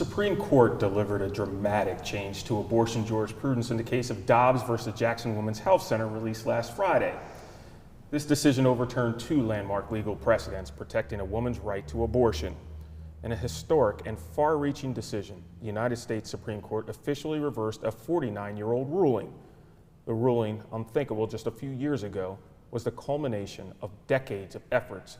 Supreme Court delivered a dramatic change to abortion jurisprudence in the case of Dobbs versus Jackson Women's Health Center released last Friday. This decision overturned 2 landmark legal precedents protecting a woman's right to abortion. In a historic and far-reaching decision, the United States Supreme Court officially reversed a 49-year-old ruling. The ruling, unthinkable just a few years ago, was the culmination of decades of efforts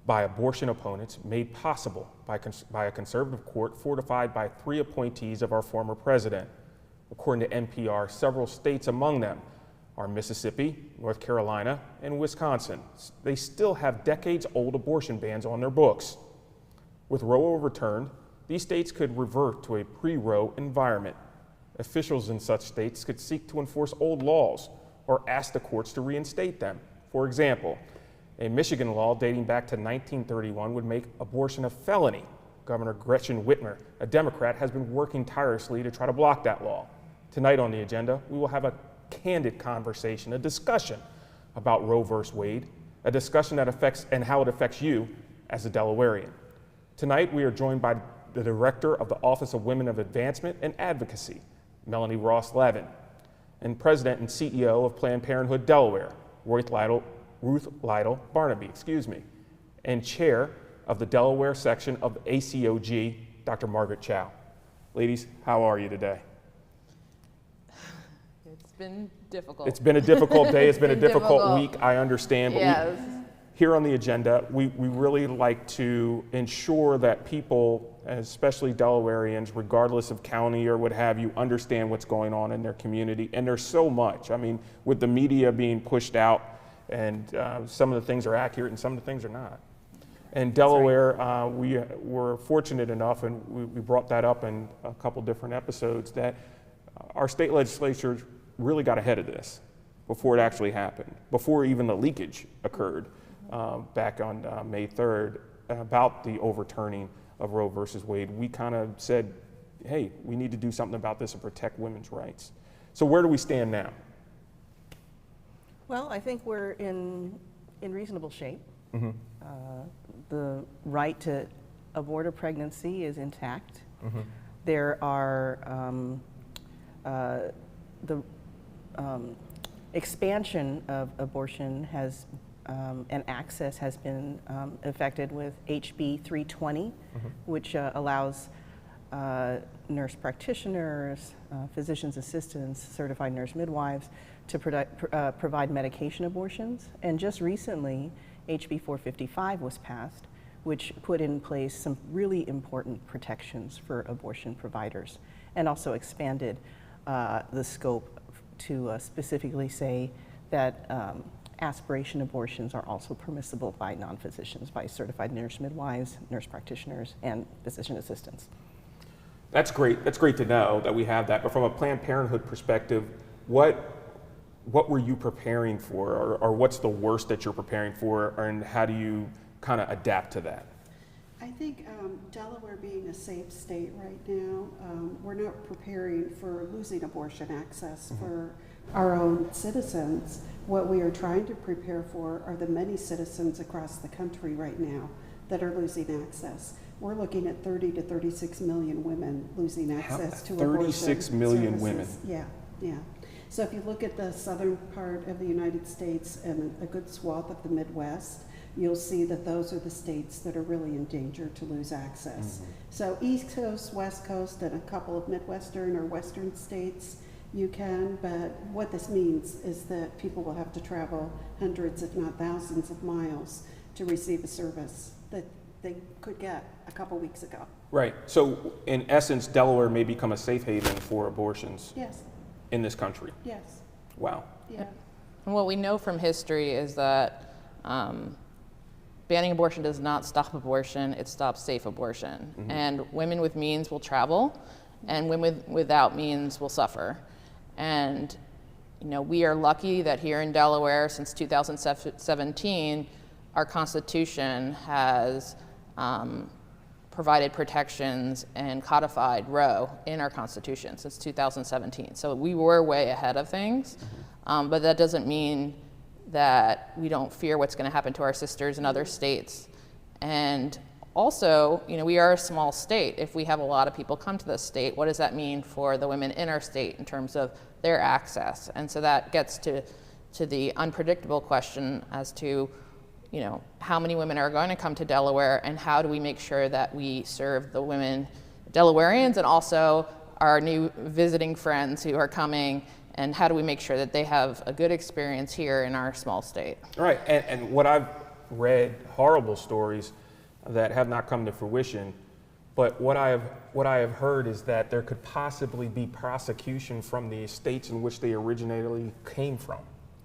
by abortion opponents made possible by a conservative court fortified by 3 appointees of our former president. According to NPR, several states among them are Mississippi, North Carolina, and Wisconsin. They still have decades-old abortion bans on their books. With Roe overturned, these states could revert to a pre-Roe environment. Officials in such states could seek to enforce old laws or ask the courts to reinstate them. For example, a Michigan law dating back to 1931 would make abortion a felony. Governor Gretchen Whitmer, a Democrat, has been working tirelessly to try to block that law. Tonight on the agenda, we will have a candid conversation, a discussion about Roe v. Wade, a discussion that affects and how it affects you as a Delawarean. Tonight, we are joined by the Director of the Office of Women of Advancement and Advocacy, Melanie Levin, and President and CEO of Planned Parenthood Delaware, Ruth Lytle-Barnaby, and Chair of the Delaware section of the ACOG, Dr. Margaret Chou. Ladies, how are you today? It's been difficult. It's been a difficult day. It's been a difficult week, I understand. But yes. Here on the agenda, we really like to ensure that people, especially Delawareans, regardless of county or what have you, understand what's going on in their community. And there's so much. I mean, with the media being pushed out, and some of the things are accurate and some of the things are not. In Delaware, we were fortunate enough, and we brought that up in a couple different episodes, that our state legislature really got ahead of this before it actually happened, before even the leakage occurred back on May 3rd about the overturning of Roe versus Wade. We kind of said, hey, we need to do something about this and protect women's rights. So where do we stand now? Well, I think we're in reasonable shape. Mm-hmm. The right to abort a pregnancy is intact. Mm-hmm. There are the expansion of abortion has and access has been affected with HB 320, mm-hmm. which allows nurse practitioners, physician's assistants, certified nurse midwives to provide medication abortions. And just recently, HB 455 was passed, which put in place some really important protections for abortion providers, and also expanded the scope to specifically say that aspiration abortions are also permissible by non-physicians, by certified nurse midwives, nurse practitioners, and physician assistants. That's great. That's great to know that we have that. But from a Planned Parenthood perspective, what were you preparing for, or what's the worst that you're preparing for, and how do you kind of adapt to that? I think Delaware being a safe state right now, we're not preparing for losing abortion access mm-hmm. for our own citizens. What we are trying to prepare for are the many citizens across the country right now that are losing access. We're looking at 30 to 36 million women losing access to abortion 36 million services. women? Yeah. So if you look at the southern part of the United States and a good swath of the Midwest, you'll see that those are the states that are really in danger to lose access. Mm-hmm. So East Coast, West Coast, and a couple of Midwestern or Western states, you can, but what this means is that people will have to travel hundreds, if not thousands of miles to receive a service that they could get a couple weeks ago. Right. So in essence, Delaware may become a safe haven for abortions. Yes. In this country. Yes. Wow. Yeah. And what we know from history is that banning abortion does not stop abortion, it stops safe abortion. Mm-hmm. And women with means will travel, and women without means will suffer. And we are lucky that here in Delaware, since 2017, our Constitution has provided protections and codified Roe in our Constitution since 2017. So we were way ahead of things, but that doesn't mean that we don't fear what's going to happen to our sisters in other states. And also, we are a small state. If we have a lot of people come to the state, what does that mean for the women in our state in terms of their access? And so that gets to the unpredictable question as to, how many women are going to come to Delaware, and how do we make sure that we serve the women, Delawareans, and also our new visiting friends who are coming, and how do we make sure that they have a good experience here in our small state? Right, and what I've read, horrible stories that have not come to fruition, but what I have heard is that there could possibly be prosecution from the states in which they originally came from.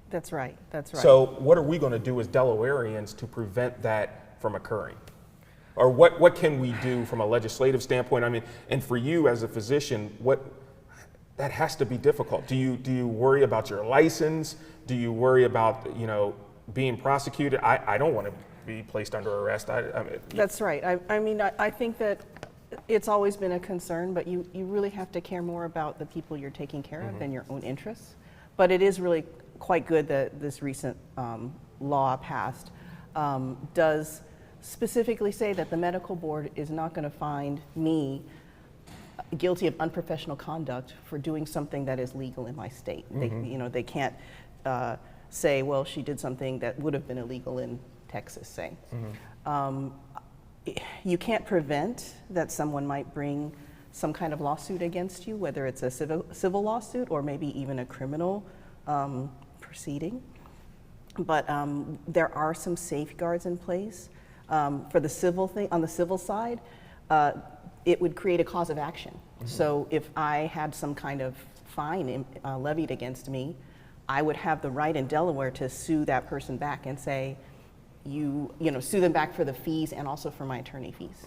That's right. That's right. So what are we going to do as Delawareans to prevent that from occurring? Or what can we do from a legislative standpoint? I mean, and for you as a physician, that has to be difficult. Do you worry about your license? Do you worry about, being prosecuted? I don't want to be placed under arrest. That's right. I think that it's always been a concern, but you really have to care more about the people you're taking care of than your own interests. But it is really quite good that this recent law passed does specifically say that the medical board is not going to find me guilty of unprofessional conduct for doing something that is legal in my state. They can't say, well, she did something that would have been illegal in Texas, say. You can't prevent that someone might bring some kind of lawsuit against you, whether it's a civil lawsuit or maybe even a criminal proceeding. But there are some safeguards in place. For the civil thing, on the civil side, it would create a cause of action. So if I had some kind of fine levied against me, I would have the right in Delaware to sue that person back and say, sue them back for the fees and also for my attorney fees.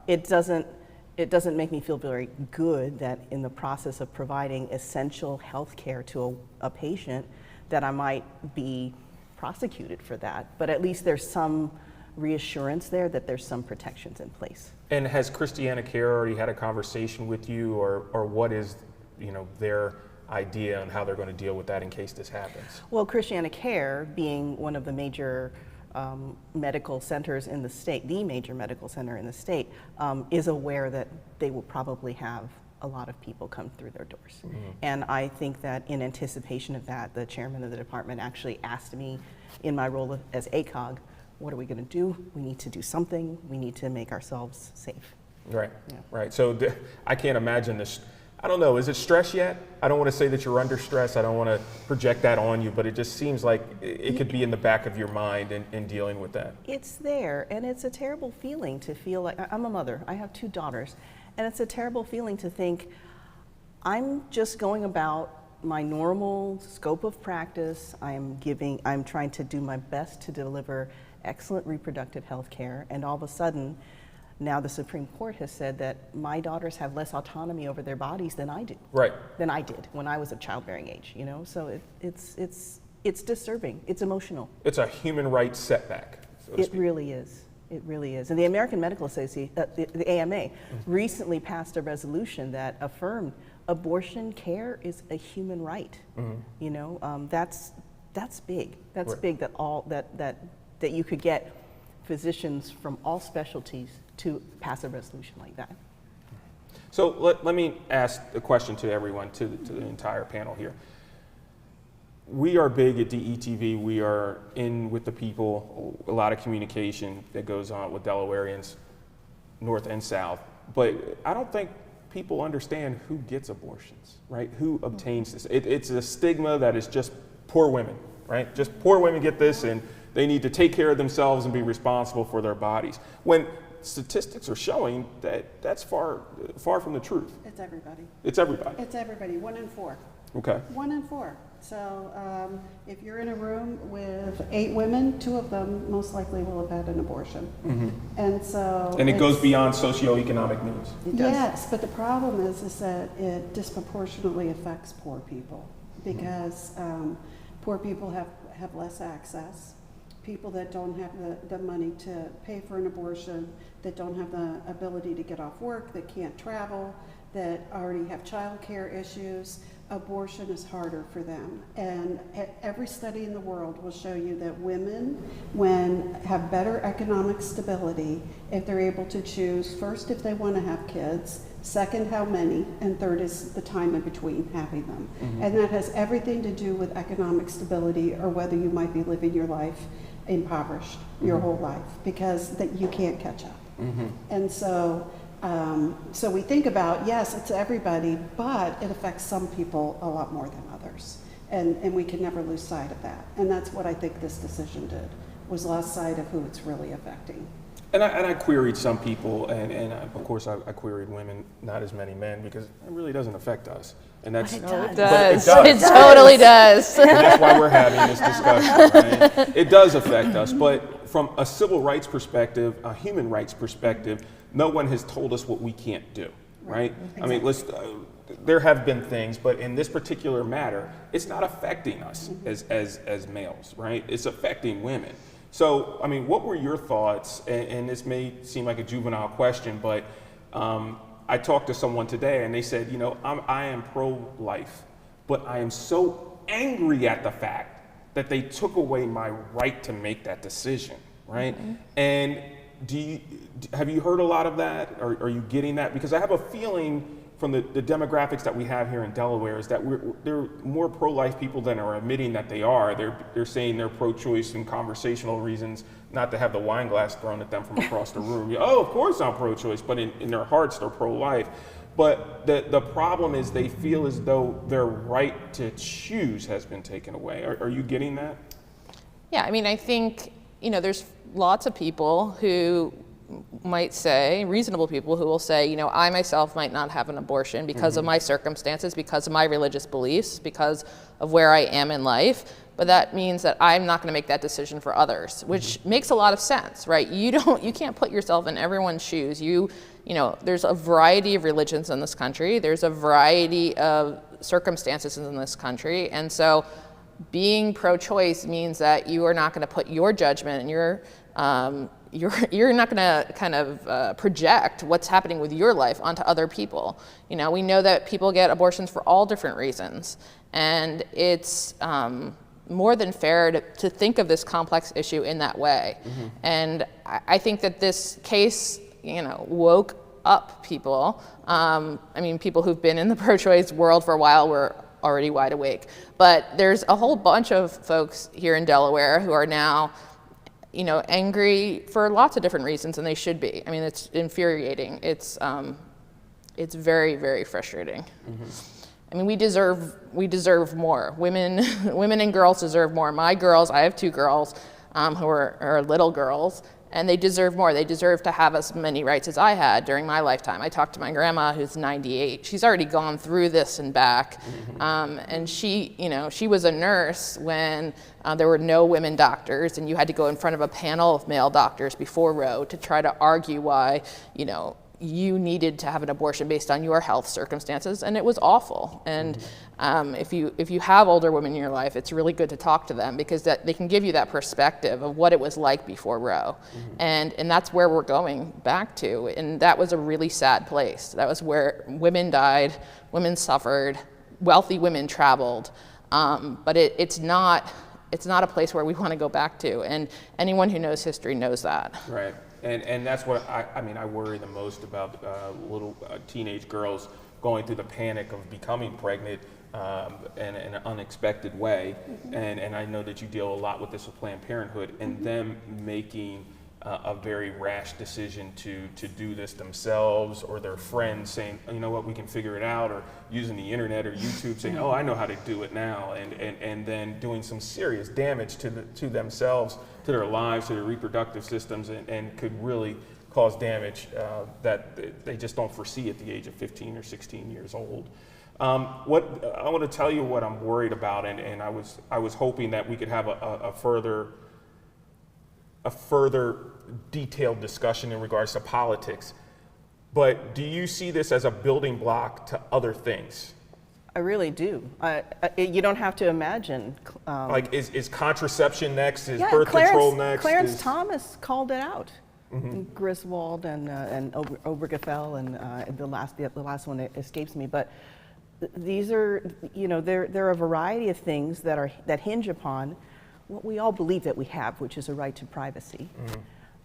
It doesn't make me feel very good that in the process of providing essential health care to a patient that I might be prosecuted for that. But at least there's some reassurance there that there's some protections in place. And has ChristianaCare already had a conversation with you, or what is, their idea on how they're going to deal with that in case this happens? Well, ChristianaCare, being one of the major medical centers in the state, the major medical center in the state, is aware that they will probably have a lot of people come through their doors. And I think that in anticipation of that, the chairman of the department actually asked me in my role as ACOG, what are we going to do? We need to do something. We need to make ourselves safe. Right, right. So I can't imagine this. I don't know, is it stress yet? I don't want to say that you're under stress. I don't want to project that on you, but it just seems like it could be in the back of your mind in dealing with that. It's there, and it's a terrible feeling to feel like, I'm a mother, I have 2 daughters, and it's a terrible feeling to think, I'm just going about my normal scope of practice. I'm trying to do my best to deliver excellent reproductive health care, and all of a sudden, now the Supreme Court has said that my daughters have less autonomy over their bodies than I do. Right. Than I did when I was of childbearing age, So it's disturbing. It's emotional. It's a human rights setback. So it really is. It really is. And the American Medical Association, the AMA, recently passed a resolution that affirmed abortion care is a human right. That's big. That's big that you could get physicians from all specialties to pass a resolution like that. So let me ask a question to everyone, to the entire panel here. We are big at DETV. We are in with the people, a lot of communication that goes on with Delawareans, north and south. But I don't think people understand who gets abortions, right? Who obtains this. It's a stigma that is just poor women, right? Just poor women get this, and they need to take care of themselves and be responsible for their bodies. When statistics are showing that that's far from the truth. It's everybody. It's everybody. It's everybody, 1 in 4. Okay. 1 in 4. So if you're in a room with 8 women, 2 of them most likely will have had an abortion. And it goes beyond socioeconomic needs. Yes, but the problem is that it disproportionately affects poor people because poor people have less access. People that don't have the money to pay for an abortion, that don't have the ability to get off work, that can't travel, that already have child care issues, abortion is harder for them. And every study in the world will show you that women, when have better economic stability, if they're able to choose, first, if they want to have kids, second, how many, and third is the time in between having them. And that has everything to do with economic stability, or whether you might be living your life impoverished your whole life, because that you can't catch up. And so so we think about, yes, it's everybody, but it affects some people a lot more than others. And we can never lose sight of that. And that's what I think this decision did, was lost sight of who it's really affecting. And I queried some people, and of course I queried women, not as many men, because it really doesn't affect us. And that's It It does. does. It totally does. And that's why we're having this discussion, right? It does affect us, but from a civil rights perspective, a human rights perspective, no one has told us what we can't do, right? I mean, there have been things, but in this particular matter, it's not affecting us as males, right? It's affecting women. So, I mean, what were your thoughts? And this may seem like a juvenile question, but I talked to someone today and they said, you know, I am pro-life, but I am so angry at the fact that they took away my right to make that decision, right? And have you heard a lot of that? Are you getting that? Because I have a feeling from the demographics that we have here in Delaware is that there are more pro-life people than are admitting that they are. They're saying they're pro-choice in conversational reasons, not to have the wine glass thrown at them from across the room. Oh, of course I'm pro-choice, but in their hearts they're pro-life. But the problem is they feel as though their right to choose has been taken away. Are you getting that? Yeah, I mean, I think, you know, there's lots of people who might say, reasonable people who will say, you know, I myself might not have an abortion because of my circumstances, because of my religious beliefs, because of where I am in life. But that means that I'm not going to make that decision for others, which makes a lot of sense, right? You can't put yourself in everyone's shoes. You know, there's a variety of religions in this country. There's a variety of circumstances in this country. And so being pro-choice means that you are not going to put your judgment and you're not going to kind of project what's happening with your life onto other people. You know, we know that people get abortions for all different reasons, and it's more than fair to think of this complex issue in that way. And I think that this case, you know, woke up people. I mean, people who've been in the pro-choice world for a while were already wide awake, but there's a whole bunch of folks here in Delaware who are now, you know, angry for lots of different reasons, and they should be. I mean, it's infuriating. It's very, very frustrating. I mean, we deserve more. Women and girls deserve more. My girls, I have 2 girls who are little girls, and they deserve more. They deserve to have as many rights as I had during my lifetime. I talked to my grandma, who's 98. She's already gone through this and back, and she was a nurse when there were no women doctors, and you had to go in front of a panel of male doctors before Roe to try to argue why, you know, you needed to have an abortion based on your health circumstances, and it was awful. And if you have older women in your life, it's really good to talk to them, because they can give you that perspective of what it was like before Roe. And that's where we're going back to, and that was a really sad place. That was where women died, women suffered, wealthy women traveled, but it's not a place where we want to go back to, and anyone who knows history knows that. Right. And that's what I worry the most about little teenage girls going through the panic of becoming pregnant in an unexpected way. And I know that you deal a lot with this with Planned Parenthood, and them making a very rash decision to do this themselves, or their friends saying, you know what, we can figure it out, or using the internet or YouTube saying, oh, I know how to do it now, and then doing some serious damage to themselves, to their lives, to their reproductive systems, and could really cause damage that they just don't foresee at the age of 15 or 16 years old. What I want to tell you what I'm worried about, and I was hoping that we could have a further detailed discussion in regards to politics. But do you see this as a building block to other things? I really do. You don't have to imagine. Like, is contraception next? Is birth control next? Clarence Thomas called it out. Griswold and Obergefell, and the last one escapes me. But these are, there are a variety of things that hinge upon what we all believe that we have, which is a right to privacy.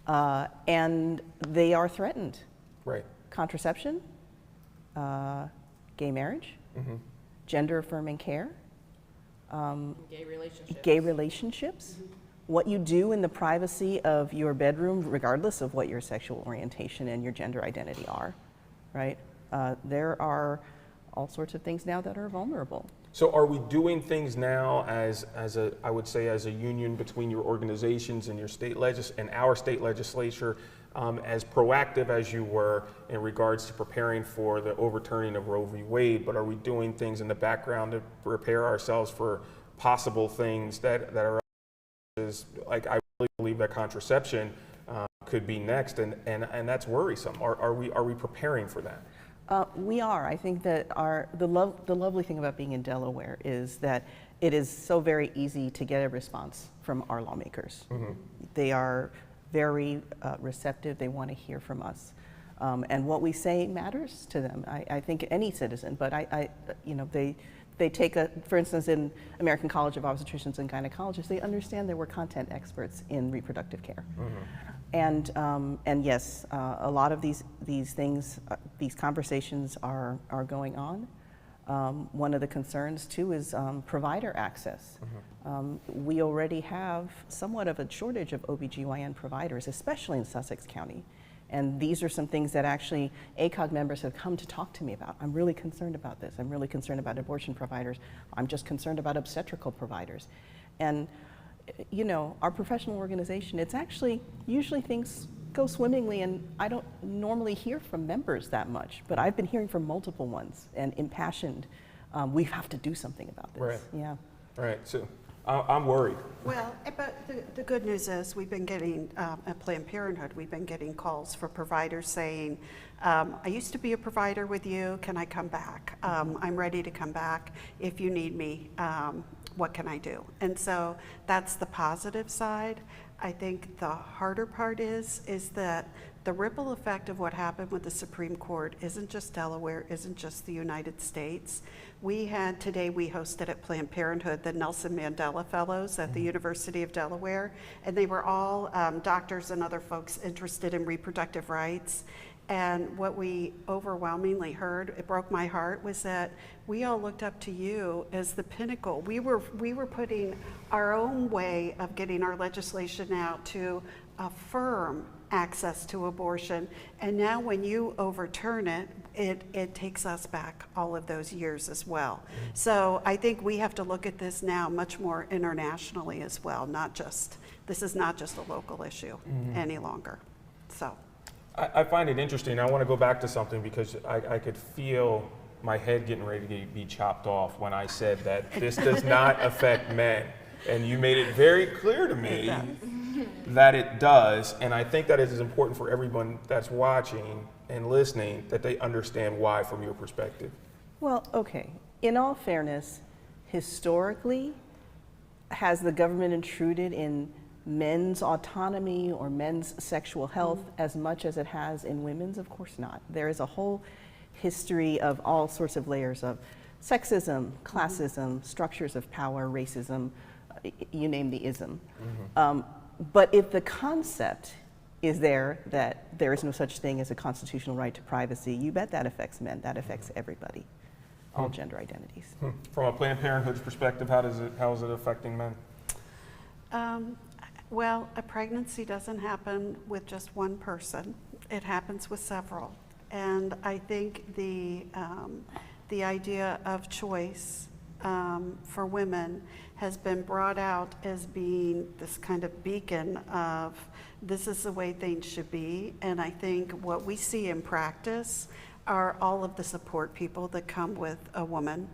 And they are threatened. Right. Contraception, gay marriage, gender affirming care, gay relationships, what you do in the privacy of your bedroom, regardless of what your sexual orientation and your gender identity are, right? There are all sorts of things now that are vulnerable. So are we doing things now as I would say as a union between your organizations and your our state legislature, as proactive as you were in regards to preparing for the overturning of Roe v. Wade, but are we doing things in the background to prepare ourselves for possible things that are, like, I really believe that contraception could be next, and that's worrisome. Are we preparing for that? We are. I think that the lovely thing about being in Delaware is that it is so very easy to get a response from our lawmakers. They are very receptive. They want to hear from us, and what we say matters to them. I think any citizen, but they take for instance, in American College of Obstetricians and Gynecologists, they understand that we're content experts in reproductive care. And yes, a lot of these things, these conversations are going on. One of the concerns too is provider access. We already have somewhat of a shortage of OBGYN providers, especially in Sussex County. And these are some things that actually ACOG members have come to talk to me about. I'm really concerned about this. I'm really concerned about abortion providers. I'm just concerned about obstetrical providers. And our professional organization, it's actually, usually things go swimmingly, and I don't normally hear from members that much, but I've been hearing from multiple ones and impassioned, we have to do something about this. Right. Yeah. Right, so I'm worried. Well, but the good news is we've been getting, at Planned Parenthood, we've been getting calls for providers saying, I used to be a provider with you, can I come back? I'm ready to come back if you need me. What can I do? And so that's the positive side. I think the harder part is that the ripple effect of what happened with the Supreme Court isn't just Delaware, isn't just the United States. We hosted at Planned Parenthood the Nelson Mandela Fellows at the University of Delaware, and they were all doctors and other folks interested in reproductive rights. And what we overwhelmingly heard, it broke my heart, was that we all looked up to you as the pinnacle. We were putting our own way of getting our legislation out to affirm access to abortion. And now when you overturn it, it takes us back all of those years as well. So I think we have to look at this now much more internationally as well, this is not just a local issue any longer, so. I find it interesting. I want to go back to something because I could feel my head getting ready to be chopped off when I said that this does not affect men. And you made it very clear to me that it does. And I think that it is important for everyone that's watching and listening that they understand why from your perspective. Well, okay. In all fairness, historically, has the government intruded in men's autonomy or men's sexual health as much as it has in women's? Of course not. There is a whole history of all sorts of layers of sexism, classism, structures of power, racism, you name the ism. But if the concept is there that there is no such thing as a constitutional right to privacy, you bet that affects men, that affects everybody, all gender identities. From a Planned Parenthood's perspective, how is it affecting men? Well, a pregnancy doesn't happen with just one person. It happens with several. And I think the idea of choice for women has been brought out as being this kind of beacon of this is the way things should be. And I think what we see in practice are all of the support people that come with a woman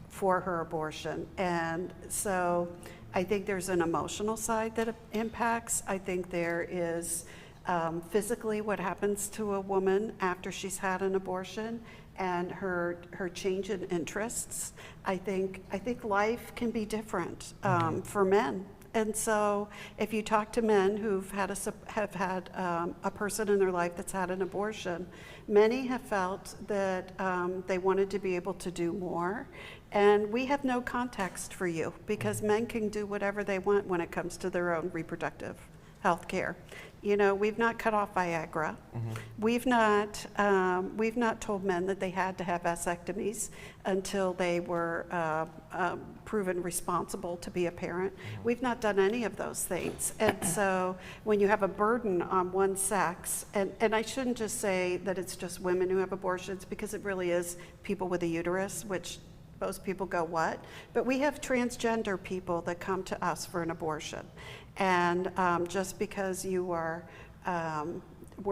for her abortion. And so I think there's an emotional side that impacts. I think there is physically what happens to a woman after she's had an abortion and her change in interests. I think life can be different for men And so if you talk to men who've had a person in their life that's had an abortion, many have felt that they wanted to be able to do more. And we have no context for you, because men can do whatever they want when it comes to their own reproductive health care. You know, we've not cut off Viagra. We've not told men that they had to have vasectomies until they were proven responsible to be a parent. We've not done any of those things. And so when you have a burden on one sex, and I shouldn't just say that it's just women who have abortions, because it really is people with a uterus, which most people go, what? But we have transgender people that come to us for an abortion. And just because you were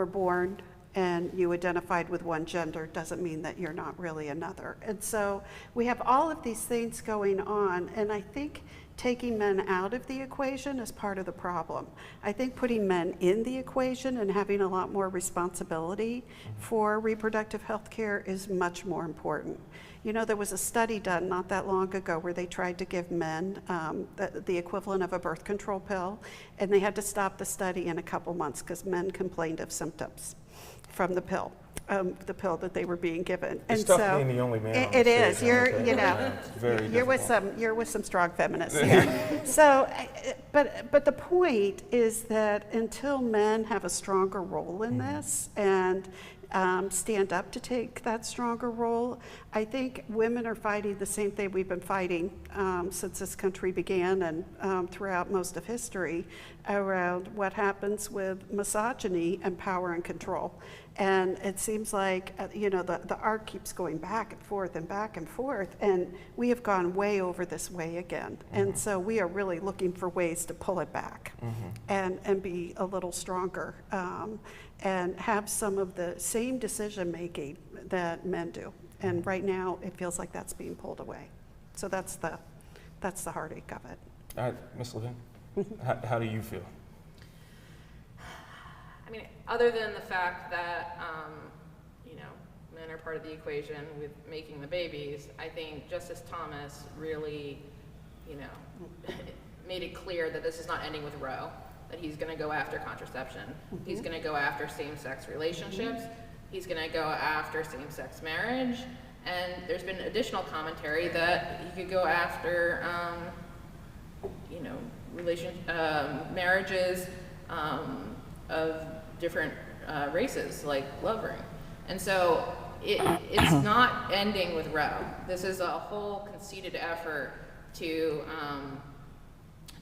born and you identified with one gender doesn't mean that you're not really another. And so we have all of these things going on, and I think taking men out of the equation is part of the problem. I think putting men in the equation and having a lot more responsibility for reproductive health care is much more important. You know, there was a study done not that long ago where they tried to give men the equivalent of a birth control pill, and they had to stop the study in a couple months because men complained of symptoms from the pill that they were being given. It's tough being the only man on the it is. stage, You're with some strong feminists here. So, but the point is that until men have a stronger role in this and stand up to take that stronger role, I think women are fighting the same thing we've been fighting since this country began and throughout most of history, around what happens with misogyny and power and control. And it seems like the arc keeps going back and forth and back and forth, and we have gone way over this way again. And so we are really looking for ways to pull it back and be a little stronger. And have some of the same decision making that men do. And right now it feels like that's being pulled away. So that's the heartache of it. All right, Ms. Levin, how do you feel? I mean, other than the fact that, men are part of the equation with making the babies, I think Justice Thomas really, made it clear that this is not ending with Roe, that he's going to go after contraception. He's going to go after same-sex relationships. He's going to go after same-sex marriage. And there's been additional commentary that he could go after, marriages of different races, like lovering. And so it's not ending with Roe. This is a whole conceited effort to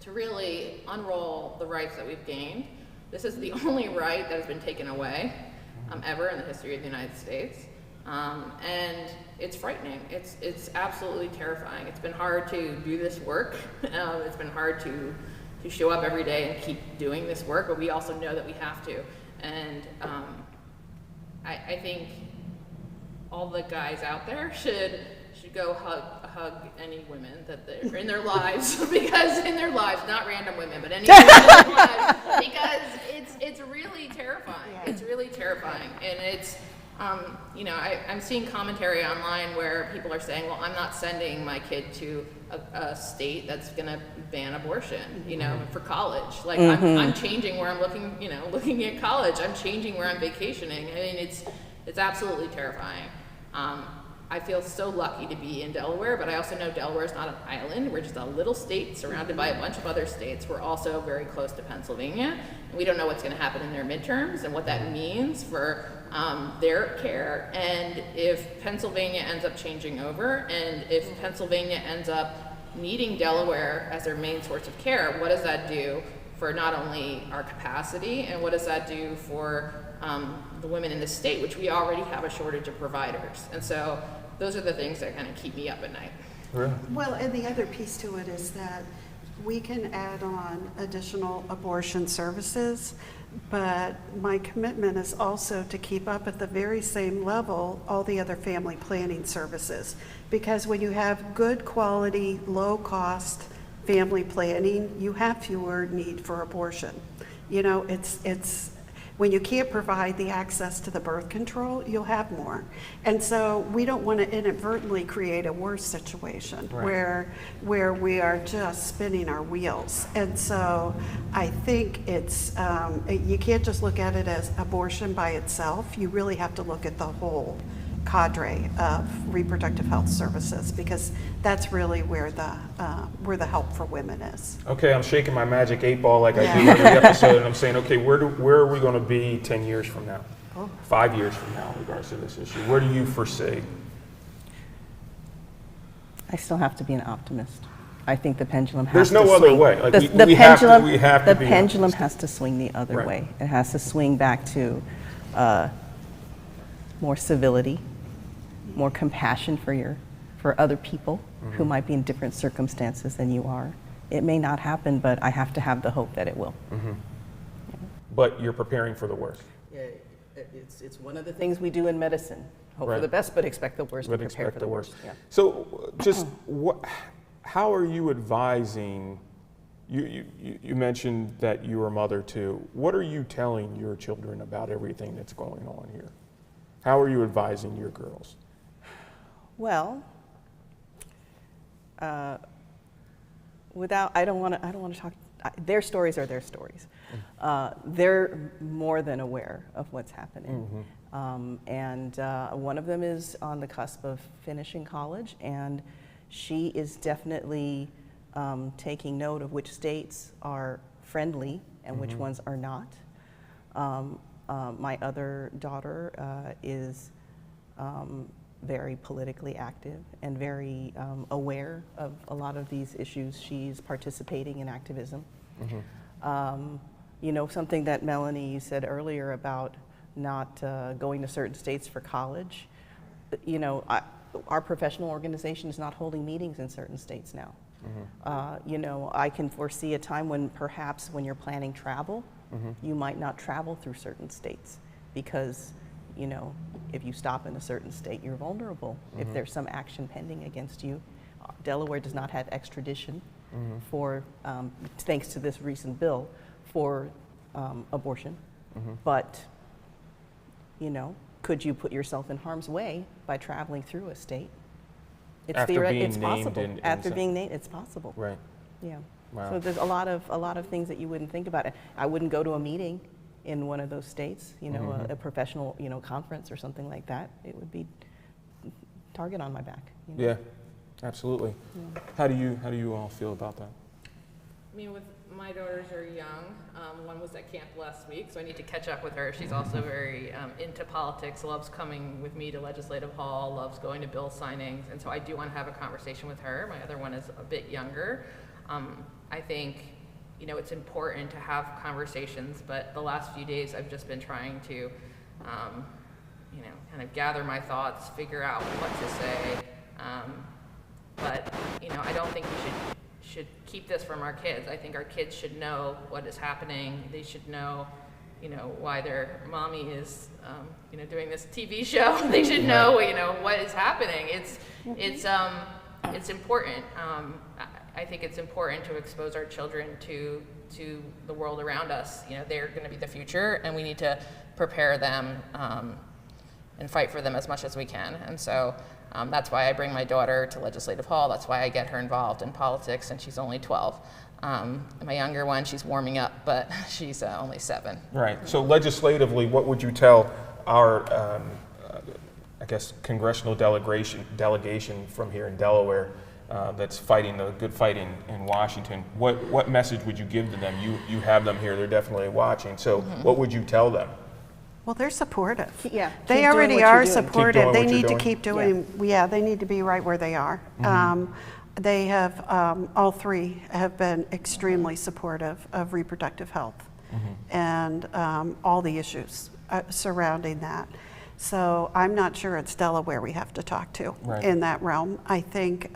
really unroll the rights that we've gained. This is the only right that has been taken away ever in the history of the United States. And it's frightening. It's absolutely terrifying. It's been hard to do this work. It's been hard to show up every day and keep doing this work, but we also know that we have to. And I think all the guys out there should go hug any women that they're in their lives, because in their lives, not random women, but any women in their lives, because it's really terrifying. Yeah. It's really terrifying, and it's I'm seeing commentary online where people are saying, well, I'm not sending my kid to a state that's going to ban abortion, for college. Like I'm changing where I'm looking at college. I'm changing where I'm vacationing. I mean, it's absolutely terrifying. I feel so lucky to be in Delaware, but I also know Delaware is not an island. We're just a little state surrounded by a bunch of other states. We're also very close to Pennsylvania, and we don't know what's going to happen in their midterms and what that means for their care. And if Pennsylvania ends up changing over, and if Pennsylvania ends up needing Delaware as their main source of care, what does that do for not only our capacity, and what does that do for the women in the state, which we already have a shortage of providers? And so those are the things that kind of keep me up at night. Really? Well, and the other piece to it is that we can add on additional abortion services, but my commitment is also to keep up at the very same level all the other family planning services. Because when you have good quality, low cost family planning, you have fewer need for abortion. When you can't provide the access to the birth control, you'll have more. And so we don't want to inadvertently create a worse situation where we are just spinning our wheels. And so I think it's, you can't just look at it as abortion by itself. You really have to look at the whole cadre of reproductive health services, because that's really where the help for women is. Okay, I'm shaking my magic 8 ball like I do every episode, and I'm saying, okay, where are we going to be 10 years from now? 5 years from now, in regards to this issue? Where do you foresee? I still have to be an optimist. I think the pendulum has There's to no swing. other way. Like, The we have to the be pendulum optimistic. has to swing the other Right. way. It has to swing back to more civility, more compassion for other people who might be in different circumstances than you are. It may not happen, but I have to have the hope that it will. But you're preparing for the worst. Yeah, it's one of the things we do in medicine. Hope Right. for the best, but expect the worst. But and prepare expect for the the worst. Yeah. So, just how are you advising? You mentioned that you are a mother too. What are you telling your children about everything that's going on here? How are you advising your girls? Well, I don't want to talk. Their stories are their stories. They're more than aware of what's happening. And one of them is on the cusp of finishing college, and she is definitely taking note of which states are friendly and which ones are not. My other daughter is very politically active and very aware of a lot of these issues. She's participating in activism. You know, something that Melanie, you said earlier about not going to certain states for college. You know, our professional organization is not holding meetings in certain states now. You know, I can foresee a time when perhaps when you're planning travel, you might not travel through certain states because, you know, if you stop in a certain state, you're vulnerable. If there's some action pending against you. Delaware does not have extradition for, thanks to this recent bill, for abortion. But, you know, could you put yourself in harm's way by traveling through a state? It's After being it's named possible. in After some- being named, it's possible. Right. Yeah. Wow. So there's a lot of things that you wouldn't think about. I wouldn't go to a meeting in one of those states, you know, a professional, you know, conference or something like that. It would be target on my back. You know? Yeah, absolutely. How do you all feel about that? I mean, with my daughters are young. One was at camp last week, so I need to catch up with her. She's also very into politics, loves coming with me to Legislative Hall, loves going to bill signings, and so I do want to have a conversation with her. My other one is a bit younger. I think, you know, it's important to have conversations, but the last few days I've just been trying to, you know, kind of gather my thoughts, figure out what to say. But, you know, I don't think we should keep this from our kids. I think our kids should know what is happening. They should know, you know, why their mommy is, you know, doing this TV show. They should know, you know, what is happening. It's important. I think it's important to expose our children to the world around us. You know, they're going to be the future, and we need to prepare them and fight for them as much as we can. And so that's why I bring my daughter to Legislative Hall. That's why I get her involved in politics, and she's only 12. My younger one, she's warming up, but she's only 7. Right. So legislatively, what would you tell our, I guess, congressional delegation from here in Delaware that's fighting the good fight in Washington? What message would you give to them? You have them here; they're definitely watching. So, what would you tell them? Well, they're supportive. Yeah. They keep doing already what are you're doing. supportive. Keep doing They what you're need to doing. keep doing, yeah, they need to be right where they are. They have, all three have been extremely supportive of reproductive health and all the issues surrounding that. So I'm not sure it's Delaware we have to talk to in that realm. I think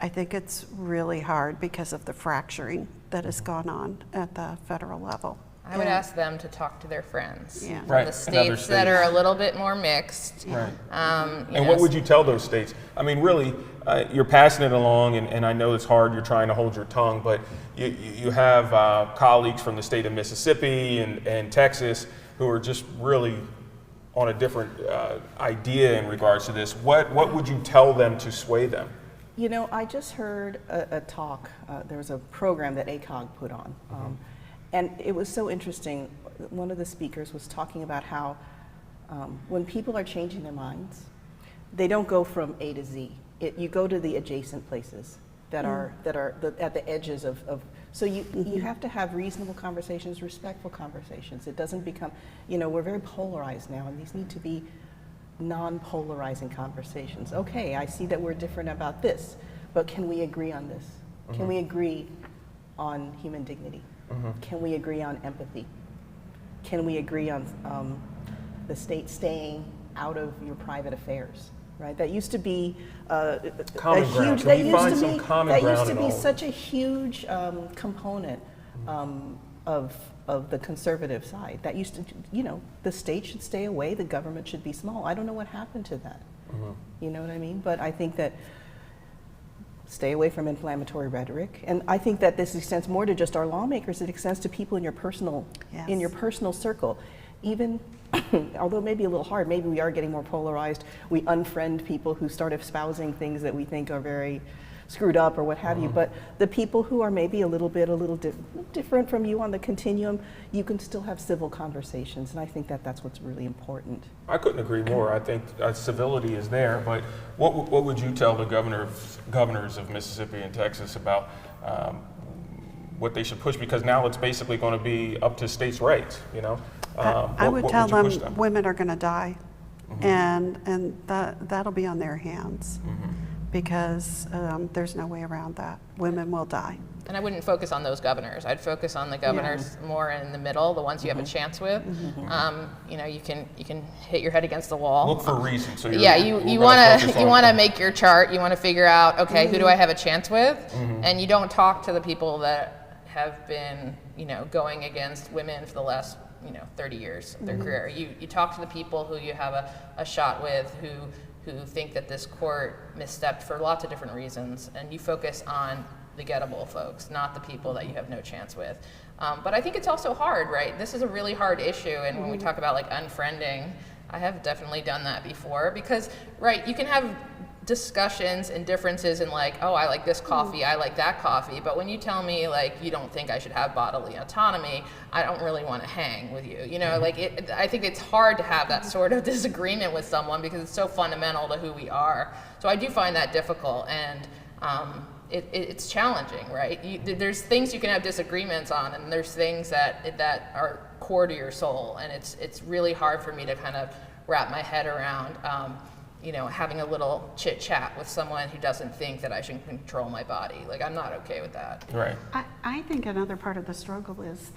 it's really hard because of the fracturing that has gone on at the federal level. I would ask them to talk to their friends Yeah. from Right, the in other states that are a states. little bit more mixed. Right. You And know, what would you tell those states? I mean, really, you're passing it along, and I know it's hard, you're trying to hold your tongue, but you have colleagues from the state of Mississippi and Texas who are just really on a different idea in regards to this. What would you tell them to sway them? You know, I just heard a talk, there was a program that ACOG put on, and it was so interesting. One of the speakers was talking about how when people are changing their minds, they don't go from A to Z. You go to the adjacent places that are at the edges of so you have to have reasonable conversations, respectful conversations. It doesn't become, you know, we're very polarized now, and these need to be non-polarizing conversations. Okay, I see that we're different about this, but can we agree on this? Can we agree on human dignity? Can we agree on empathy? Can we agree on the state staying out of your private affairs? Right, that used to be Common a ground. huge. Can That we used find to some be. common That ground used to in be all? such a huge component of the conservative side. That used to, you know, the state should stay away, the government should be small. I don't know what happened to that. You know what I mean? But I think that stay away from inflammatory rhetoric, and I think that this extends more to just our lawmakers. It extends to people in your personal circle. Even although it may be a little hard, maybe we are getting more polarized. We unfriend people who start espousing things that we think are very screwed up or what have you. But the people who are maybe a little different from you on the continuum, you can still have civil conversations, and I think that that's what's really important. I couldn't agree more. I think civility is there, but what would you tell the governors of Mississippi and Texas about what they should push? Because now it's basically going to be up to states' rights, you know? I would what tell you push them women are going to die, and that'll be on their hands, because there's no way around that. Women will die. And I wouldn't focus on those governors. I'd focus on the governors more in the middle, the ones you have a chance with. You know, you can hit your head against the wall. Look for reasons. So you want to make your chart. You want to figure out, okay, who do I have a chance with? And you don't talk to the people that have been, you know, going against women for the last 30 years of their career. You talk to the people who you have a shot with, who think that this court misstepped for lots of different reasons, and you focus on the gettable folks, not the people that you have no chance with. But I think it's also hard, right? This is a really hard issue, and when we talk about like unfriending, I have definitely done that before, because, right, you can have discussions and differences in like, oh, I like this coffee, I like that coffee, but when you tell me like you don't think I should have bodily autonomy, I don't really want to hang with you. You know, like I think it's hard to have that sort of disagreement with someone because it's so fundamental to who we are. So I do find that difficult, and it's challenging, right? There's things you can have disagreements on, and there's things that are core to your soul, and it's really hard for me to kind of wrap my head around having a little chit chat with someone who doesn't think that I should control my body. Like, I'm not okay with that. Right. I think another part of the struggle is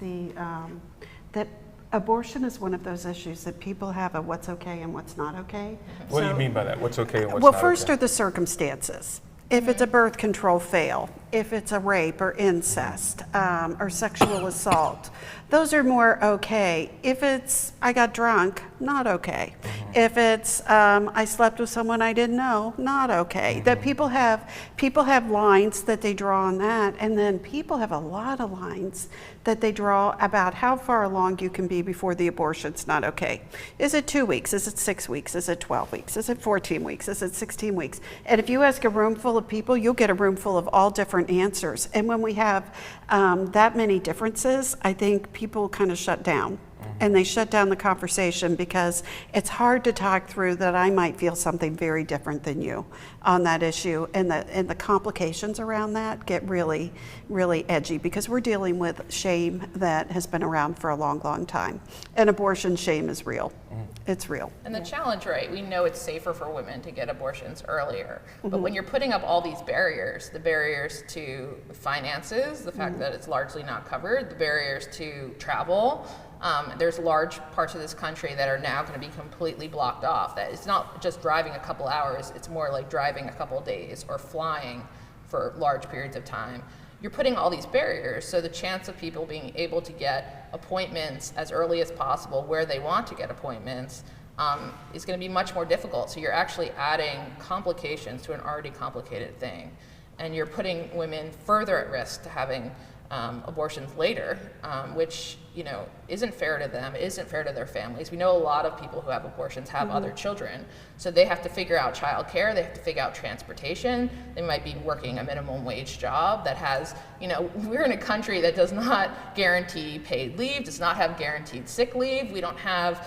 that abortion is one of those issues that people have a what's okay and what's not okay. What do you mean by that? What's okay and what's Well, not first okay? are the circumstances. If it's a birth control fail, if it's a rape or incest or sexual assault, those are more okay. If it's I got drunk, not okay. If it's I slept with someone I didn't know, not okay. That people have lines that they draw on that, and then people have a lot of lines that they draw about how far along you can be before the abortion's not okay. Is it 2 weeks? Is it 6 weeks? Is it 12 weeks? Is it 14 weeks? Is it 16 weeks? And if you ask a room full of people, you'll get a room full of all different answers. And when we have that many differences, I think people kind of shut down. And they shut down the conversation because it's hard to talk through that I might feel something very different than you on that issue, and the complications around that get really, really edgy because we're dealing with shame that has been around for a long, long time. And abortion shame is real. It's real. And the challenge, right, we know it's safer for women to get abortions earlier, but when you're putting up all these barriers, the barriers to finances, the fact that it's largely not covered, the barriers to travel, there's large parts of this country that are now going to be completely blocked off. That it's not just driving a couple hours, it's more like driving a couple days or flying for large periods of time. you're putting all these barriers. So the chance of people being able to get appointments as early as possible where they want to get appointments is going to be much more difficult. So you're actually adding complications to an already complicated thing. And you're putting women further at risk to having abortions later, which isn't fair to them, isn't fair to their families. We know a lot of people who have abortions have other children, so they have to figure out childcare, they have to figure out transportation, they might be working a minimum wage job that has, we're in a country that does not guarantee paid leave, does not have guaranteed sick leave, we don't have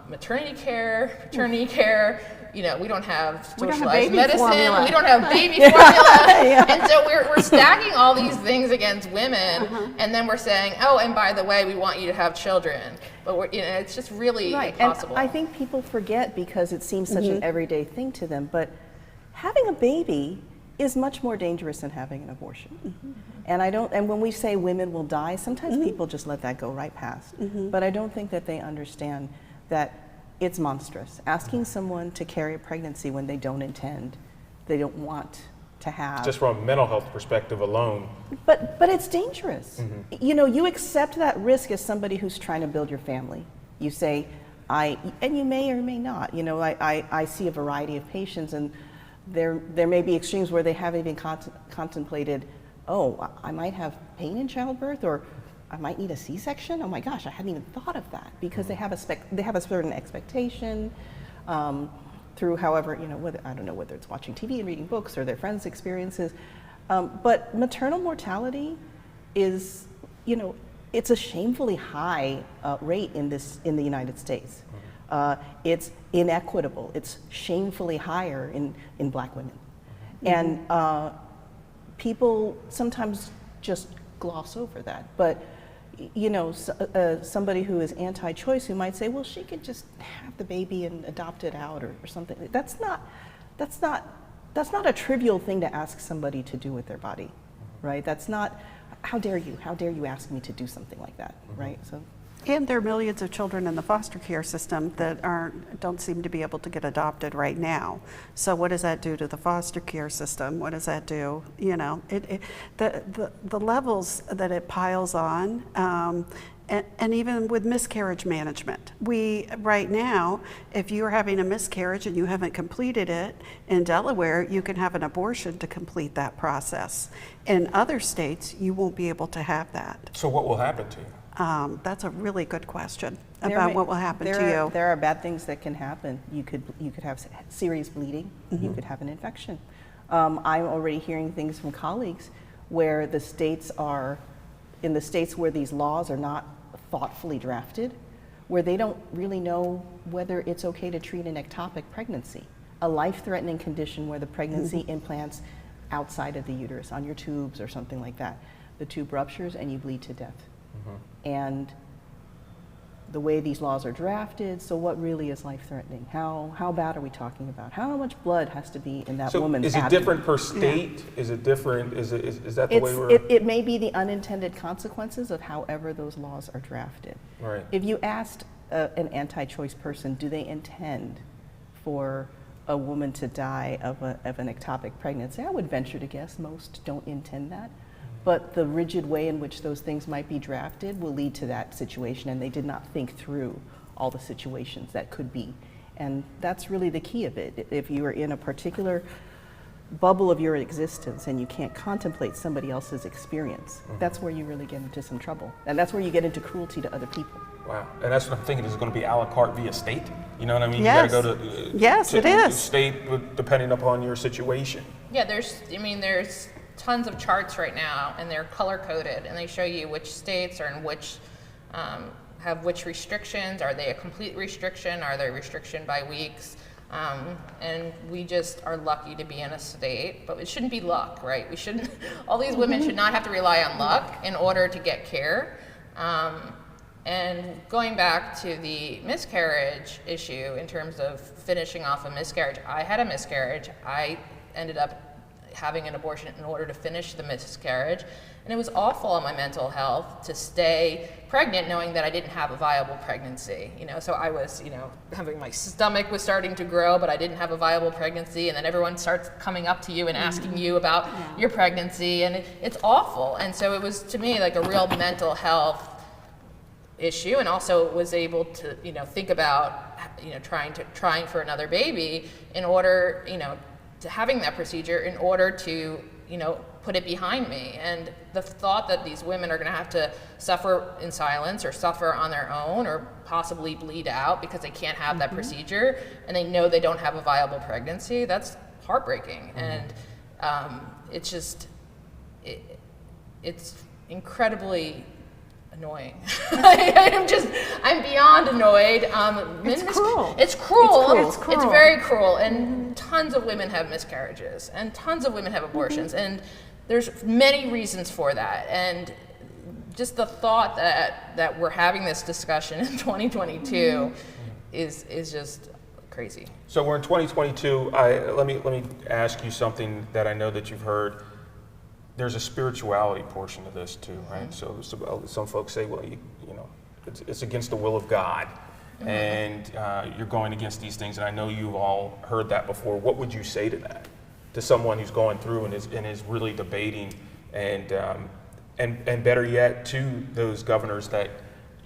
maternity care, paternity care, we don't have socialized medicine, formula. we don't have baby formula, and so we're stacking all these things against women, and then we're saying, oh, and by the way, we want you to have children, but it's just really impossible. And I think people forget because it seems such an everyday thing to them, but having a baby is much more dangerous than having an abortion. And when we say women will die, sometimes people just let that go right past. But I don't think that they understand that it's monstrous. Asking someone to carry a pregnancy when they don't intend, they don't want to have. Just from a mental health perspective alone. But it's dangerous. You accept that risk as somebody who's trying to build your family. You say, and you may or may not. I see a variety of patients, and there may be extremes where they haven't even contemplated, oh, I might have pain in childbirth, or I might need a C-section. Oh my gosh, I hadn't even thought of that, because they have a certain expectation through however, I don't know whether it's watching TV and reading books or their friends' experiences. But maternal mortality is, it's a shamefully high rate in the United States. It's inequitable. It's shamefully higher in Black women. And people sometimes just gloss over that. But somebody who is anti-choice who might say, well, she could just have the baby and adopt it out or something. That's not a trivial thing to ask somebody to do with their body, right? That's not, how dare you ask me to do something like that, right? So. And there are millions of children in the foster care system that don't seem to be able to get adopted right now. So what does that do to the foster care system? What does that do? The levels that it piles on, and even with miscarriage management. Right now, if you're having a miscarriage and you haven't completed it, in Delaware, you can have an abortion to complete that process. In other states, you won't be able to have that. So what will happen to you? That's a really good question about what will happen to you. There are bad things that can happen. You could have serious bleeding. You could have an infection. I'm already hearing things from colleagues where in the states where these laws are not thoughtfully drafted, where they don't really know whether it's okay to treat an ectopic pregnancy, a life-threatening condition where the pregnancy implants outside of the uterus on your tubes or something like that. The tube ruptures and you bleed to death. And the way these laws are drafted, so what really is life-threatening? How bad are we talking about? How much blood has to be in that woman's abdomen? Is it different per state? Yeah. Is it different? Is that the way we're... It may be the unintended consequences of however those laws are drafted. Right. If you asked an anti-choice person, do they intend for a woman to die of an ectopic pregnancy, I would venture to guess most don't intend that. But the rigid way in which those things might be drafted will lead to that situation, and they did not think through all the situations that could be. And that's really the key of it. If you are in a particular bubble of your existence and you can't contemplate somebody else's experience, that's where you really get into some trouble. And that's where you get into cruelty to other people. Wow. And that's what I'm thinking, is going to be a la carte via state? You know what I mean? Yes. You got to go to yes, it is. State depending upon your situation. Yeah, there's tons of charts right now, and they're color coded, and they show you which states are in which have which restrictions. Are they a complete restriction? Are they a restriction by weeks? And we just are lucky to be in a state, but it shouldn't be luck, right? We shouldn't. All these women should not have to rely on luck in order to get care. And going back to the miscarriage issue, in terms of finishing off a miscarriage, I had a miscarriage. I ended up having an abortion in order to finish the miscarriage. And it was awful on my mental health to stay pregnant knowing that I didn't have a viable pregnancy. So I was, having, my stomach was starting to grow, but I didn't have a viable pregnancy. And then everyone starts coming up to you and asking you about your pregnancy, and it's awful. And so it was, to me, like a real mental health issue, and also was able to, think about, trying for another baby in order, to having that procedure in order to, put it behind me. And the thought that these women are going to have to suffer in silence or suffer on their own or possibly bleed out because they can't have that procedure and they know they don't have a viable pregnancy, that's heartbreaking. And it's just, it's incredibly annoying. I'm beyond annoyed. It's cruel. It's cruel. It's cruel. It's very cruel. And tons of women have miscarriages, and tons of women have abortions, and there's many reasons for that. And just the thought that we're having this discussion in 2022 is just crazy. So we're in 2022. Let me ask you something that I know that you've heard. There's a spirituality portion of this too, right? So some folks say, well, it's against the will of God, and you're going against these things. And I know you've all heard that before. What would you say to that, to someone who's going through and is really debating, and better yet, to those governors that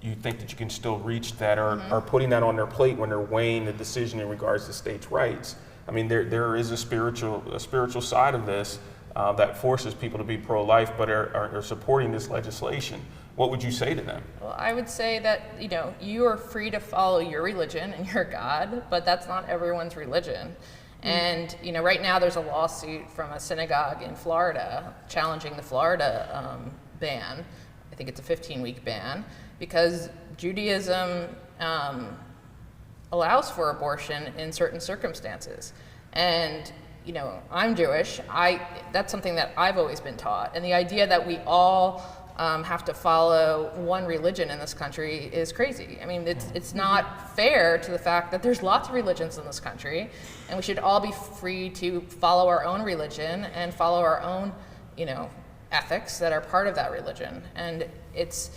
you think that you can still reach that are putting that on their plate when they're weighing the decision in regards to states' rights? I mean, there is a spiritual side of this. That forces people to be pro-life, but are supporting this legislation. What would you say to them? Well, I would say that, you are free to follow your religion and your God, but that's not everyone's religion. And, right now there's a lawsuit from a synagogue in Florida challenging the Florida ban. I think it's a 15-week ban, because Judaism allows for abortion in certain circumstances. And I'm Jewish. That's something that I've always been taught. And the idea that we all have to follow one religion in this country is crazy. I mean, it's not fair to the fact that there's lots of religions in this country, and we should all be free to follow our own religion and follow our own, ethics that are part of that religion. And it's,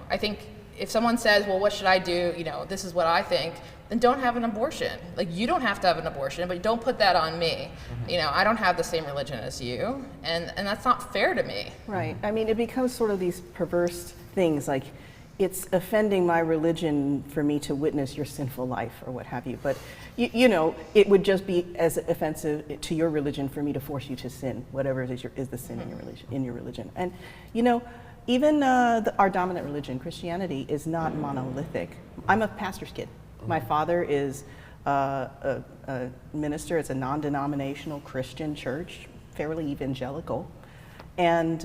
I think if someone says, well, what should I do? This is what I think. Then don't have an abortion. Like, you don't have to have an abortion, but don't put that on me. I don't have the same religion as you, and that's not fair to me. Right. I mean, it becomes sort of these perverse things, like it's offending my religion for me to witness your sinful life or what have you. But, it would just be as offensive to your religion for me to force you to sin, whatever it is the sin in your religion. And, even our dominant religion, Christianity, is not monolithic. I'm a pastor's kid. My father is a minister. It's a non-denominational Christian church, fairly evangelical. And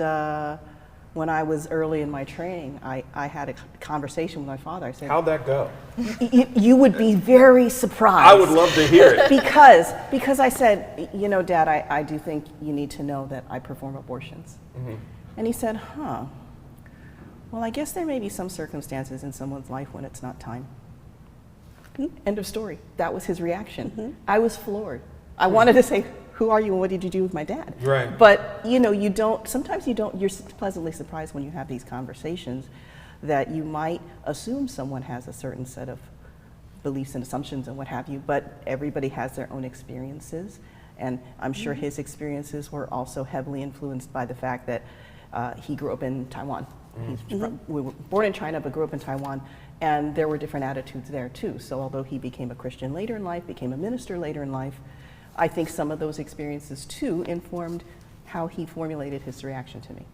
when I was early in my training, I had a conversation with my father. I said, how'd that go? You would be very surprised. I would love to hear it. because I said, Dad, I do think you need to know that I perform abortions. And he said, well, I guess there may be some circumstances in someone's life when it's not time. End of story. That was his reaction. I was floored. I wanted to say, who are you and what did you do with my dad? Right. But, sometimes you're pleasantly surprised when you have these conversations that you might assume someone has a certain set of beliefs and assumptions and what have you, but everybody has their own experiences. And I'm sure his experiences were also heavily influenced by the fact that he grew up in Taiwan. We were born in China, but grew up in Taiwan. And there were different attitudes there too. So although he became a Christian later in life, became a minister later in life, I think some of those experiences too informed how he formulated his reaction to me.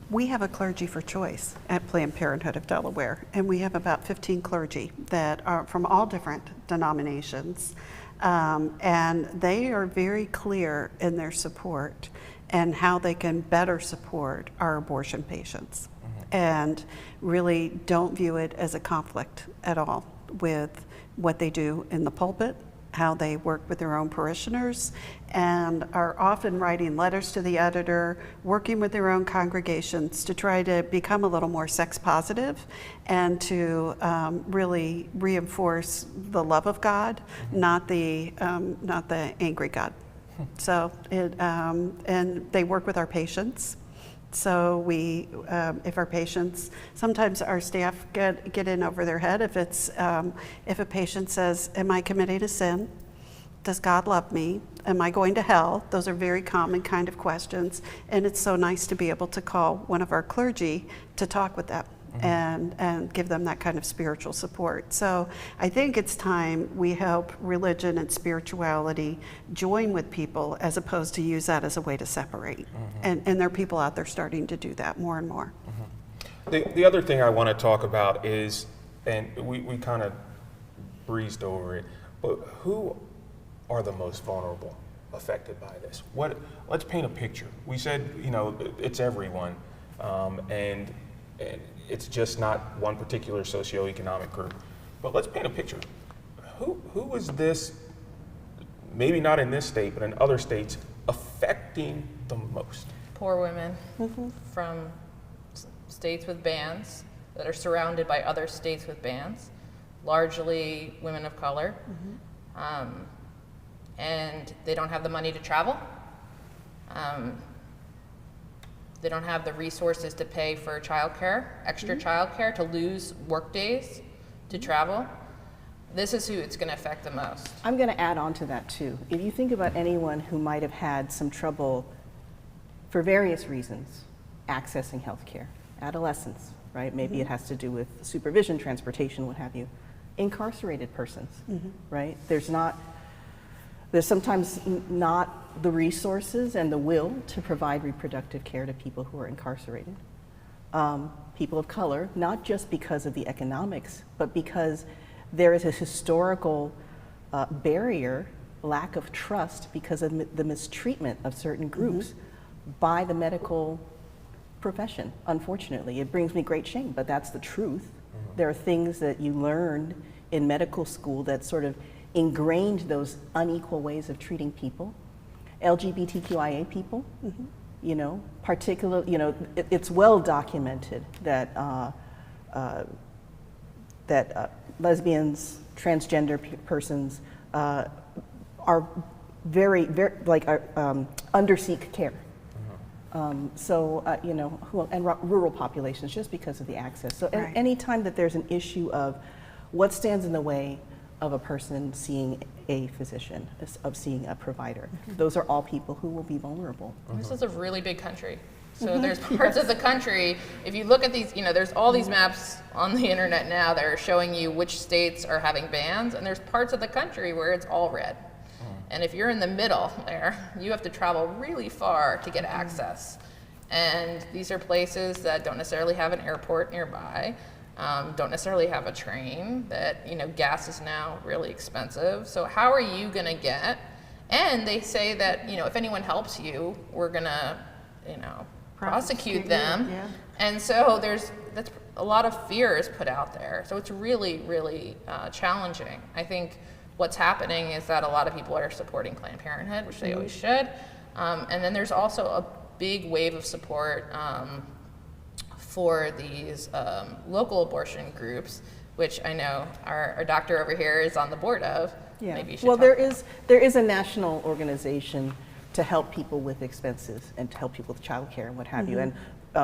We have a clergy for choice at Planned Parenthood of Delaware, and we have about 15 clergy that are from all different denominations, and they are very clear in their support and how they can better support our abortion patients, and really don't view it as a conflict at all with what they do in the pulpit, how they work with their own parishioners, and are often writing letters to the editor, working with their own congregations to try to become a little more sex positive and to really reinforce the love of God, not the angry God. So, and they work with our patients. So we, if our patients, sometimes our staff get in over their head. If it's, if a patient says, "Am I committing a sin? Does God love me? Am I going to hell?" Those are very common kind of questions, and it's so nice to be able to call one of our clergy to talk with them. And give them that kind of spiritual support. So I think it's time we help religion and spirituality join with people as opposed to use that as a way to separate. And there are people out there starting to do that more and more. The other thing I want to talk about is, and we kind of breezed over it, but who are the most vulnerable affected by this? Let's paint a picture. We said, you know, it's everyone, and it's just not one particular socioeconomic group. But let's paint a picture. Who is this, maybe not in this state, but in other states, affecting the most? Poor women from states with bans that are surrounded by other states with bans, largely women of color, and they don't have the money to travel. They don't have the resources to pay for childcare, extra childcare, to lose work days to travel. This is who it's going to affect the most. I'm going to add on to that too. If you think about anyone who might have had some trouble for various reasons accessing health care, adolescents, right? Maybe it has to do with supervision, transportation, what have you. Incarcerated persons, right? There's sometimes not the resources and the will to provide reproductive care to people who are incarcerated. People of color, not just because of the economics, but because there is a historical barrier, lack of trust because of the mistreatment of certain groups by the medical profession, unfortunately. It brings me great shame, but that's the truth. There are things that you learned in medical school that sort of ingrained those unequal ways of treating people. LGBTQIA people, you know, particularly, you know, it's well documented that lesbians, transgender persons are very, very, like, underseek care. You know, and rural populations, just because of the access. So any time that there's an issue of what stands in the way of a person seeing a physician, of seeing a provider, those are all people who will be vulnerable. This is a really big country. So there's parts of the country, if you look at these, you know, there's all these maps on the internet now that are showing you which states are having bans, and there's parts of the country where it's all red. And if you're in the middle there, you have to travel really far to get access. And these are places that don't necessarily have an airport nearby, don't necessarily have a train, that, you know, gas is now really expensive. So how are you gonna get, and they say that, you know, if anyone helps you, we're gonna, you know, prosecute them. And so that's a lot of fear is put out there. So it's really, really challenging. I think what's happening is that a lot of people are supporting Planned Parenthood, which they always should. And then there's also a big wave of support for these local abortion groups, which I know our doctor over here is on the board of. Yeah. Maybe you should well, talk there is a national organization to help people with expenses and to help people with childcare and what have you. And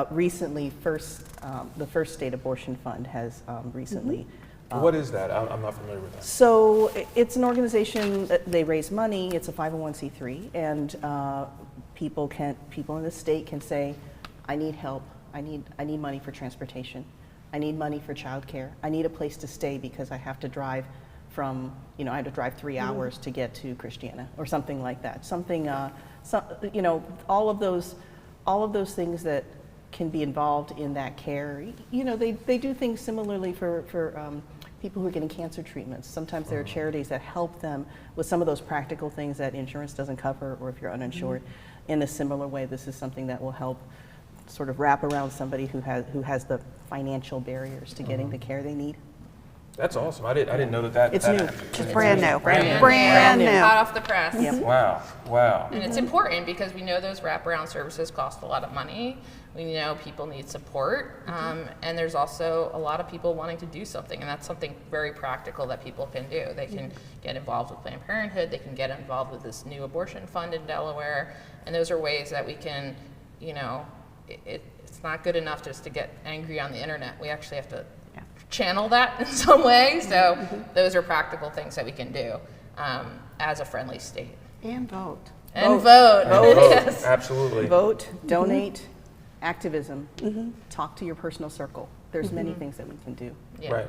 recently, the First State Abortion Fund has recently. What is that? I'm not familiar with that. So it's an organization that they raise money. It's a 501c3, and people in the state can say, "I need help. I need money for transportation. I need money for childcare. I need a place to stay because I have to drive from, you know, I had to drive 3 hours to get to Christiana," or something like that. Something, you know, all of those things that can be involved in that care. You know, they do things similarly for people who are getting cancer treatments. Sometimes there are charities that help them with some of those practical things that insurance doesn't cover, or if you're uninsured. In a similar way, this is something that will help sort of wrap around somebody who has the financial barriers to getting the care they need. That's awesome. I didn't know that. It's new. It's brand new. Brand Brand new. new. Hot off the press. Yep. Wow. And it's important because we know those wraparound services cost a lot of money. We know people need support, and there's also a lot of people wanting to do something, and that's something very practical that people can do. They can get involved with Planned Parenthood, they can get involved with this new abortion fund in Delaware, and those are ways that we can, you know, it's not good enough just to get angry on the internet. We actually have to channel that in some way, so those are practical things that we can do as a friendly state. And vote. And vote. Yes. Absolutely. Vote, donate, activism, talk to your personal circle. There's many things that we can do. Yeah. Right.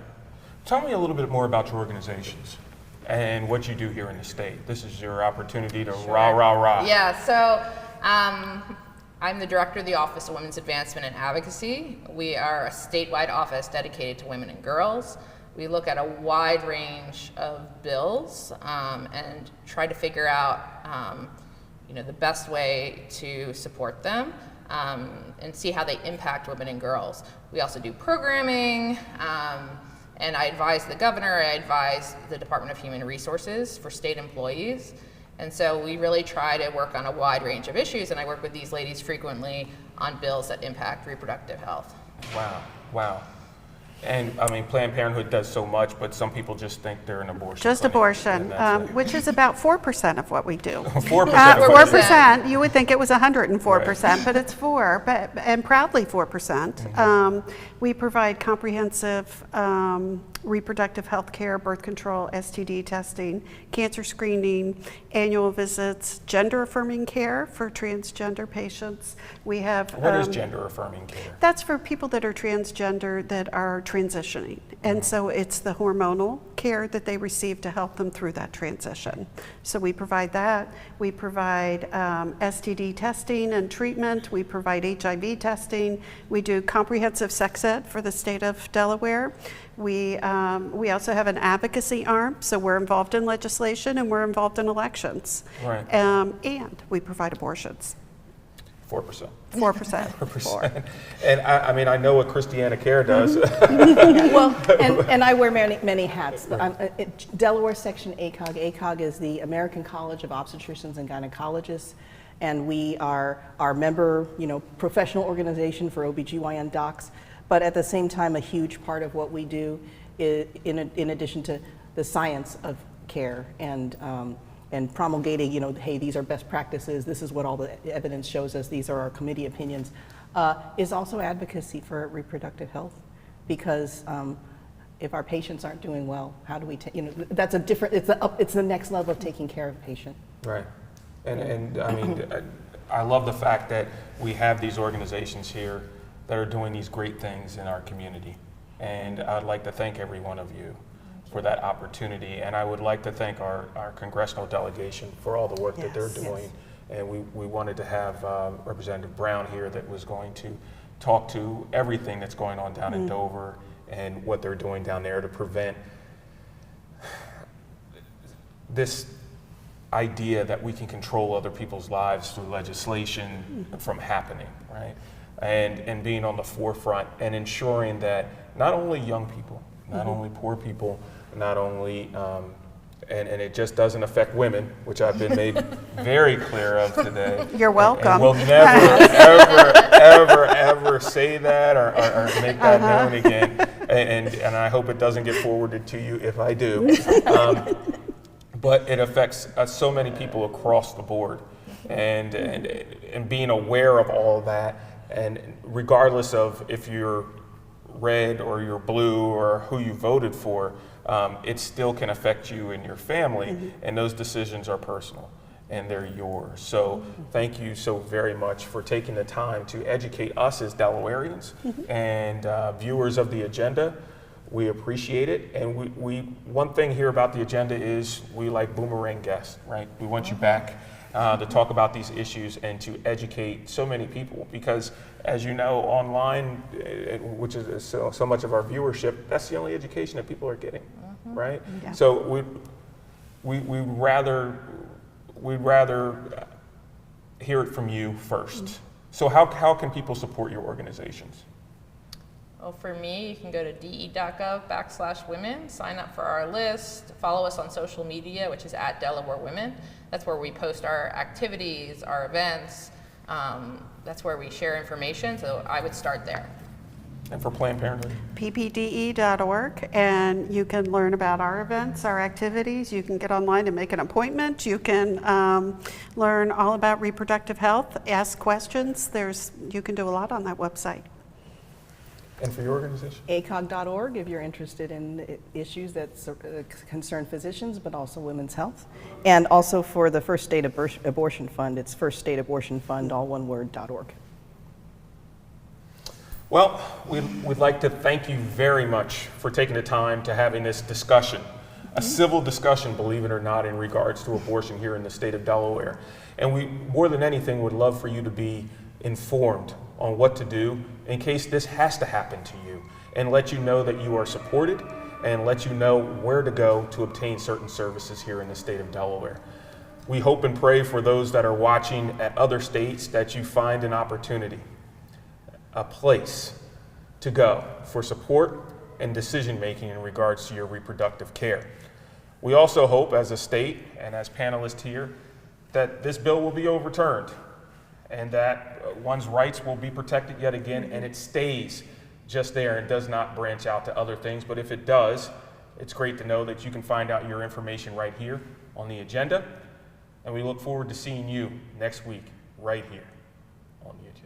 Tell me a little bit more about your organizations and what you do here in the state. This is your opportunity to rah, rah, rah. Yeah, so I'm the director of the Office of Women's Advancement and Advocacy. We are a statewide office dedicated to women and girls. We look at a wide range of bills and try to figure out you know, the best way to support them and see how they impact women and girls. We also do programming, and I advise the governor, I advise the Department of Human Resources for state employees. And so we really try to work on a wide range of issues, and I work with these ladies frequently on bills that impact reproductive health. Wow, wow. And I mean, Planned Parenthood does so much, but some people just think they're an abortion Just clinic, abortion, and that's it. which is about 4% of what we do. 4%. 4%, you would think it was 104%, but it's 4, and proudly 4%. We provide comprehensive reproductive health care, birth control, STD testing, cancer screening, annual visits, gender-affirming care for transgender patients. We have What is gender-affirming care? that's for people that are transgender that are transitioning. And so it's the hormonal care that they receive to help them through that transition. So we provide that. We provide STD testing and treatment. We provide HIV testing. We do comprehensive sex ed for the state of Delaware. We also have an advocacy arm, so we're involved in legislation and we're involved in elections. Right. And we provide abortions. 4%. 4%. 4%. And I mean, I know what ChristianaCare does. Well, and I wear many hats. But Delaware Section ACOG. ACOG is the American College of Obstetricians and Gynecologists, and we are our member, you know, professional organization for OBGYN docs. But at the same time, a huge part of what we do is, in addition to the science of care and promulgating, you know, hey, these are best practices, this is what all the evidence shows us, these are our committee opinions, is also advocacy for reproductive health. Because if our patients aren't doing well, how do we, you know, that's a different, it's the next level of taking care of a patient. Right. And I mean, I love the fact that we have these organizations here that are doing these great things in our community. And I'd like to thank every one of you for that opportunity. And I would like to thank our congressional delegation for all the work that they're doing. And we wanted to have Representative Brown here that was going to talk to everything that's going on down in Dover and what they're doing down there to prevent this idea that we can control other people's lives through legislation from happening, right? And being on the forefront and ensuring that not only young people, not only poor people, not only, and it just doesn't affect women, which I've been made very clear of today. You're welcome. And we'll never, ever say that or make that known again. And I hope it doesn't get forwarded to you if I do. But it affects so many people across the board. And being aware of all of that, and regardless of if you're red or you're blue or who you voted for, it still can affect you and your family, and those decisions are personal and they're yours. So thank you so very much for taking the time to educate us as Delawareans and viewers of the agenda. We appreciate it, and we one thing here about the agenda is we like boomerang guests, right? We want you back to talk about these issues and to educate so many people, because as you know, online, which is so much of our viewership, that's the only education that people are getting, right? Yeah. So we'd rather hear it from you first. So how can people support your organizations? Well, for me, you can go to de.gov/women, sign up for our list, follow us on social media, which is @DelawareWomen. That's where we post our activities, our events, That's where we share information, so I would start there. And for Planned Parenthood? ppde.org, and you can learn about our events, our activities. You can get online and make an appointment. You can learn all about reproductive health, ask questions. You can do a lot on that website. And for your organization? ACOG.org if you're interested in issues that concern physicians, but also women's health. And also for the First State Abortion Fund, it's First State Abortion Fund, all one word, .org. Well, we'd like to thank you very much for taking the time to having this discussion, a civil discussion, believe it or not, in regards to abortion here in the state of Delaware. And we, more than anything, would love for you to be informed on what to do in case this has to happen to you, and let you know that you are supported, and let you know where to go to obtain certain services here in the state of Delaware. We hope and pray for those that are watching at other states that you find an opportunity, a place to go for support and decision making in regards to your reproductive care. We also hope as a state and as panelists here that this bill will be overturned and that one's rights will be protected yet again, and it stays just there and does not branch out to other things. But if it does, it's great to know that you can find out your information right here on the agenda, and we look forward to seeing you next week right here on the agenda.